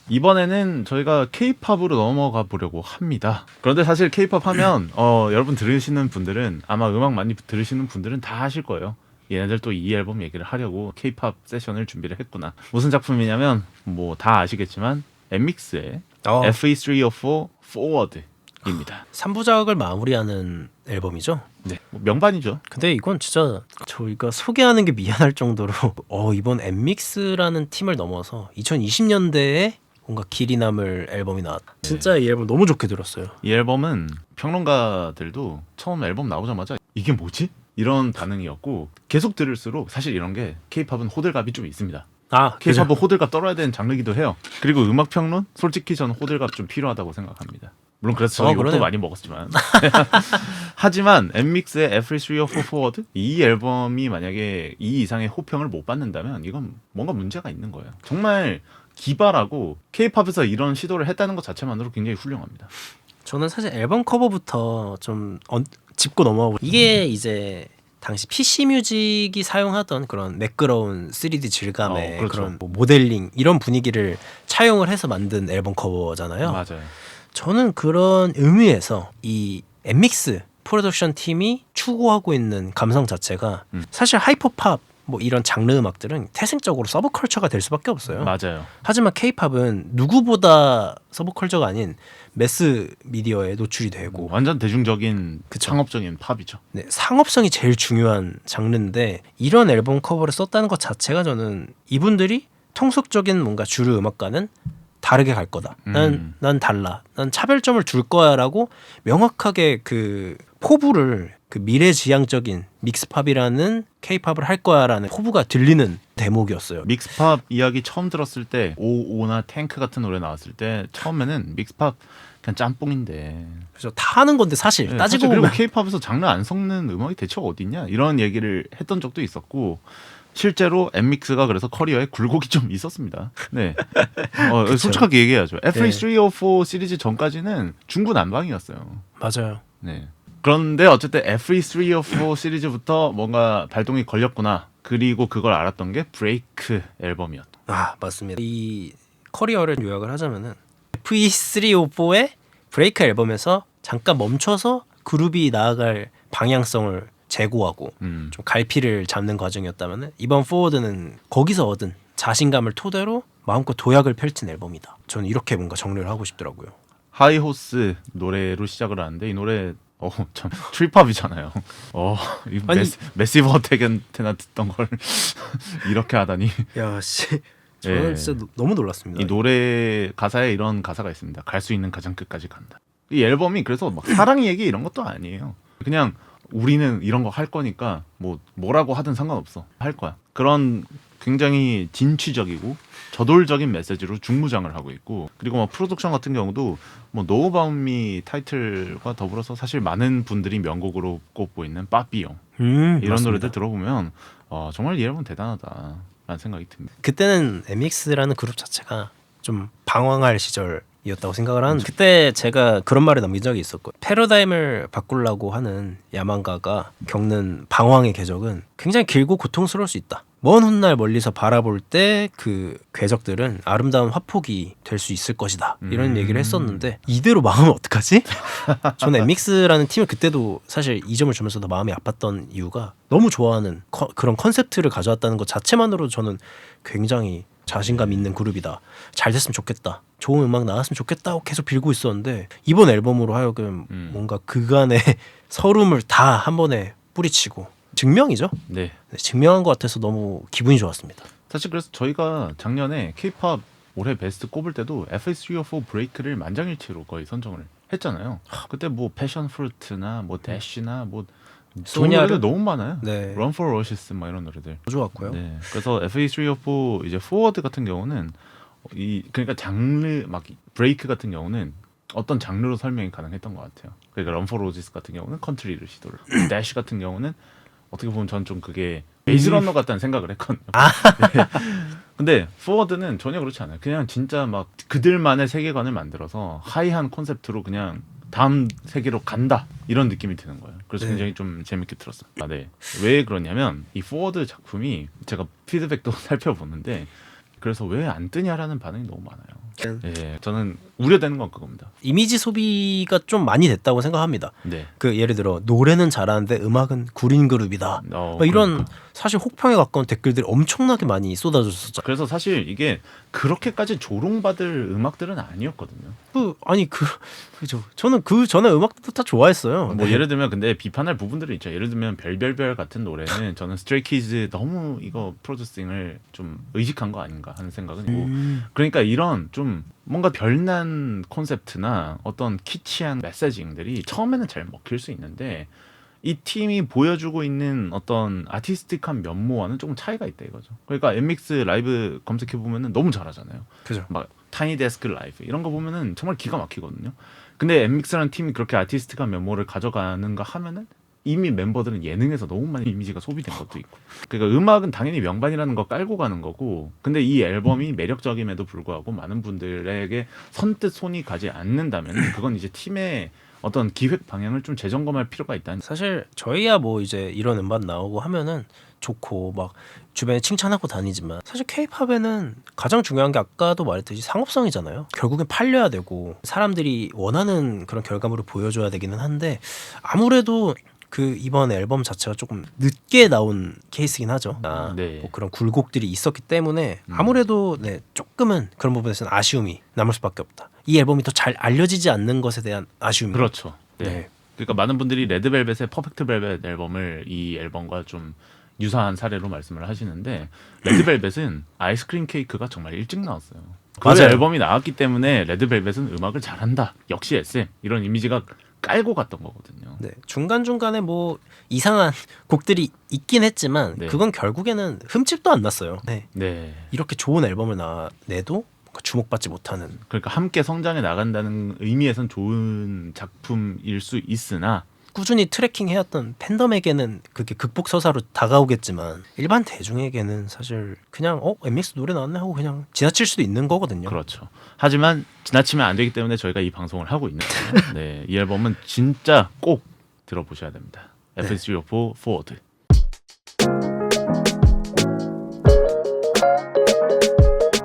이번에는 저희가 K-팝으로 넘어가 보려고 합니다. 그런데 사실 K-팝 하면 여러분 들으시는 분들은 아마 음악 많이 들으시는 분들은 다 아실 거예요. 얘네들 또 이 앨범 얘기를 하려고 K-팝 세션을 준비를 했구나. 무슨 작품이냐면 뭐 다 아시겠지만 엠믹스의 FE304 Forward입니다. 3부작을 마무리하는 앨범이죠. 네, 뭐 명반이죠. 근데 이건 진짜 저희가 소개하는 게 미안할 정도로 이번 엠믹스라는 팀을 넘어서 2020년대에 뭔가 길이 남을 앨범이 나왔다. 진짜 이 앨범 너무 좋게 들었어요. 이 앨범은 평론가들도 처음 앨범 나오자마자 이게 뭐지? 이런 반응이었고 계속 들을수록 사실 이런 게 K-팝은 호들갑이 좀 있습니다. K-팝은 호들갑 떨어야 되는 장르기도 해요. 그리고 음악 평론? 솔직히 저는 호들갑 좀 필요하다고 생각합니다. 물론 그래서 저희 욕도 많이 먹었지만 하지만 엠믹스의 FE304 Forward 이 앨범이 만약에 이 이상의 호평을 못 받는다면 이건 뭔가 문제가 있는 거예요. 정말 기발하고 K-팝에서 이런 시도를 했다는 것 자체만으로 굉장히 훌륭합니다. 저는 사실 앨범 커버부터 좀 짚고 넘어가고 이게 이제 당시 PC 뮤직이 사용하던 그런 매끄러운 3D 질감의 그렇죠. 그런 뭐 모델링 이런 분위기를 차용을 해서 만든 앨범 커버잖아요. 맞아요. 저는 그런 의미에서 이 엠믹스 프로덕션 팀이 추구하고 있는 감성 자체가 사실 하이퍼팝 뭐 이런 장르 음악들은 태생적으로 서브컬처가 될 수밖에 없어요. 맞아요. 하지만 K-팝은 누구보다 서브컬처가 아닌 매스 미디어에 노출이 되고 완전 대중적인 상업적인 팝이죠. 네, 상업성이 제일 중요한 장르인데 이런 앨범 커버를 썼다는 것 자체가 저는 이분들이 통속적인 뭔가 주류 음악과는 다르게 갈 거다. 난 달라. 난 차별점을 줄 거야라고 명확하게 그 포부를 그 미래지향적인 믹스팝이라는 K-팝을 할 거야라는 포부가 들리는 대목이었어요. 믹스팝 이야기 처음 들었을 때 오오나 탱크 같은 노래 나왔을 때 처음에는 믹스팝 그냥 짬뽕인데 그래서 다 하는 건데 사실 네, 따지고 사실 보면 그리고 K-팝에서 장르 안 섞는 음악이 대체 어딨냐 이런 얘기를 했던 적도 있었고 실제로 엠믹스가 그래서 커리어에 굴곡이 좀 있었습니다. 네, 솔직하게 얘기해야죠. FE304 시리즈 전까지는 중구난방이었어요. 맞아요. 네. 그런데 어쨌든 FE304 시리즈부터 뭔가 발동이 걸렸구나. 그리고 그걸 알았던 게 브레이크 앨범이었다. 맞습니다. 이 커리어를 요약을 하자면은 FE304의 브레이크 앨범에서 잠깐 멈춰서 그룹이 나아갈 방향성을 재고하고 좀 갈피를 잡는 과정이었다면 이번 포워드는 거기서 얻은 자신감을 토대로 마음껏 도약을 펼친 앨범이다. 저는 이렇게 뭔가 정리를 하고 싶더라고요. 하이호스 노래로 시작을 하는데 이 노래 참 트립팝이잖아요. 이 매시브 어택한테나 듣던 걸 이렇게 하다니. 야 씨, 저는 진짜 너무 놀랐습니다. 이 노래 가사에 이런 가사가 있습니다. 갈 수 있는 가장 끝까지 간다. 이 앨범이 그래서 막 사랑 얘기 이런 것도 아니에요. 그냥 우리는 이런 거 할 거니까 뭐라고 하든 상관없어. 할 거야. 그런 굉장히 진취적이고 저돌적인 메시지로 중무장을 하고 있고 그리고 뭐 프로덕션 같은 경우도 뭐 노우 바움미 타이틀과 더불어서 사실 많은 분들이 명곡으로 꼽고 있는 빠삐용 이런 맞습니다. 노래들 들어보면 정말 이 앨범 대단하다라는 생각이 듭니다. 그때는 엠믹스라는 그룹 자체가 좀 방황할 시절이었다고 생각을 하는데 그때 제가 그런 말을 남긴 적이 있었고 패러다임을 바꾸려고 하는 야망가가 겪는 방황의 궤적은 굉장히 길고 고통스러울 수 있다. 먼 훗날 멀리서 바라볼 때 그 궤적들은 아름다운 화폭이 될 수 있을 것이다. 이런 얘기를 했었는데 이대로 망하면 어떡하지? 저는 엠믹스라는 팀을 그때도 사실 2점을 주면서 더 마음이 아팠던 이유가 너무 좋아하는 그런 컨셉트를 가져왔다는 것 자체만으로 저는 굉장히 자신감 있는 그룹이다. 잘 됐으면 좋겠다. 좋은 음악 나왔으면 좋겠다 하고 계속 빌고 있었는데 이번 앨범으로 하여금 뭔가 그간의 서름을 다 한 번에 뿌리치고 증명이죠. 네. 증명한 것 같아서 너무 기분이 좋았습니다. 사실 그래서 저희가 작년에 K-팝 올해 베스트 꼽을 때도 FE304 브레이크를 만장일치로 거의 선정을 했잖아요. 그때 뭐 패션 프루트나 뭐 대쉬나 뭐 좋은 노래들 너무 많아요. 네. Run for Roses 막 이런 노래들. 좋았고요. 네. 그래서 FE304 이제 포워드 같은 경우는 그러니까 장르 막 브레이크 같은 경우는 어떤 장르로 설명이 가능했던 것 같아요. 그러니까 Run for Roses 같은 경우는 컨트리를 시도를. 대쉬 같은 경우는 어떻게 보면 전 좀 그게 베이스러너 같다는 생각을 했거든요. 네. 근데 포워드는 전혀 그렇지 않아요. 그냥 진짜 막 그들만의 세계관을 만들어서 하이한 콘셉트로 그냥 다음 세계로 간다 이런 느낌이 드는 거예요. 그래서 굉장히 좀 재밌게 들었습니다. 네. 왜 그러냐면 이 포워드 작품이 제가 피드백도 살펴보는데 그래서 왜 안 뜨냐라는 반응이 너무 많아요. 예, 저는 우려되는 건 그겁니다. 이미지 소비가 좀 많이 됐다고 생각합니다. 네. 그 예를 들어 노래는 잘하는데 음악은 구린 그룹이다. 막 이런 사실 혹평에 가까운 댓글들이 엄청나게 많이 쏟아졌었죠. 그래서 사실 이게 그렇게까지 조롱받을 음악들은 아니었거든요. 그죠. 저는 그 전에 음악도 다 좋아했어요. 뭐 예를 들면 근데 비판할 부분들이 있죠. 예를 들면 별별별 같은 노래는 저는 스트레이키즈 너무 이거 프로듀싱을 좀 의식한 거 아닌가 하는 생각은 있고 그러니까 이런 좀 뭔가 별난 콘셉트나 어떤 키치한 메시징들이 처음에는 잘 먹힐 수 있는데 이 팀이 보여주고 있는 어떤 아티스틱한 면모와는 조금 차이가 있다 이거죠. 그러니까 엠믹스 라이브 검색해 보면은 너무 잘하잖아요. 그죠. 막 타니 데스크 라이브 이런 거 보면은 정말 기가 막히거든요. 근데 엠믹스라는 팀이 그렇게 아티스틱한 면모를 가져가는가 하면은 이미 멤버들은 예능에서 너무 많이 이미지가 소비된 것도 있고. 그러니까 음악은 당연히 명반이라는 거 깔고 가는 거고. 근데 이 앨범이 매력적임에도 불구하고 많은 분들에게 선뜻 손이 가지 않는다면 그건 이제 팀의 어떤 기획 방향을 좀 재점검할 필요가 있다. 사실 저희야 뭐 이제 이런 음반 나오고 하면은 좋고 막 주변에 칭찬하고 다니지만 사실 K-팝에는 가장 중요한 게 아까도 말했듯이 상업성이잖아요. 결국엔 팔려야 되고 사람들이 원하는 그런 결과물을 보여줘야 되기는 한데 아무래도 그 이번 앨범 자체가 조금 늦게 나온 케이스긴 하죠. 네. 뭐 그런 굴곡들이 있었기 때문에 아무래도 네, 조금은 그런 부분에서는 아쉬움이 남을 수밖에 없다. 이 앨범이 더 잘 알려지지 않는 것에 대한 아쉬움이. 그렇죠. 네. 네. 그러니까 많은 분들이 레드벨벳의 퍼펙트 벨벳 앨범을 이 앨범과 좀 유사한 사례로 말씀을 하시는데 레드벨벳은 아이스크림 케이크가 정말 일찍 나왔어요. 그 맞아요. 앨범이 나왔기 때문에 레드벨벳은 음악을 잘한다. 역시 SM 이런 이미지가 깔고 갔던 거거든요. 네, 중간중간에 뭐 이상한 곡들이 있긴 했지만 네. 그건 결국에는 흠집도 안 났어요. 네. 네. 이렇게 좋은 앨범을 내도 주목받지 못하는. 그러니까 함께 성장해 나간다는 의미에선 좋은 작품일 수 있으나 꾸준히 트래킹 해왔던 팬덤에게는 그게 극복 서사로 다가오겠지만 일반 대중에게는 사실 그냥 엠믹스 노래 나왔네 하고 그냥 지나칠 수도 있는 거거든요. 그렇죠. 하지만 지나치면 안 되기 때문에 저희가 이 방송을 하고 있는 거예요. 네, 이 앨범은 진짜 꼭 들어보셔야 됩니다. FS304 Forward.